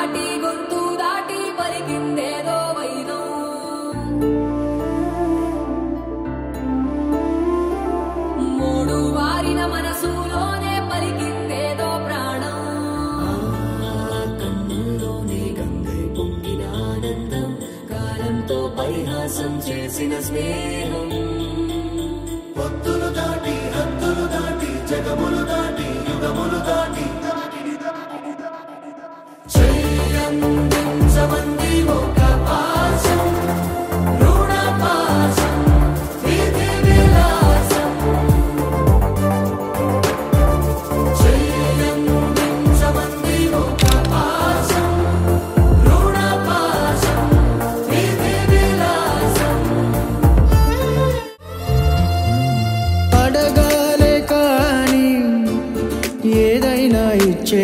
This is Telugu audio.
దాటి గొంతు దాటి పలికిందేదో వైనం మూడు వారిన మనసులోనే పలికిందేదో ప్రాణం కన్నుల్లోనే గంగై పొంగిన ఆనందం కాలంతో పరిహాసం చేసిన స్నేహం భక్తులు దాటి హద్దులు దాటి జగములు దాటి యుగములు దాటి చెయ్యందించమంది ఒక పాశం రుణ పాశం విధి విలాసం చెయ్యందించమంది ఒక పాశం రుణ పాశం విధి విలాసం అడగాలే కానీ ఏదైనా ఇచ్చే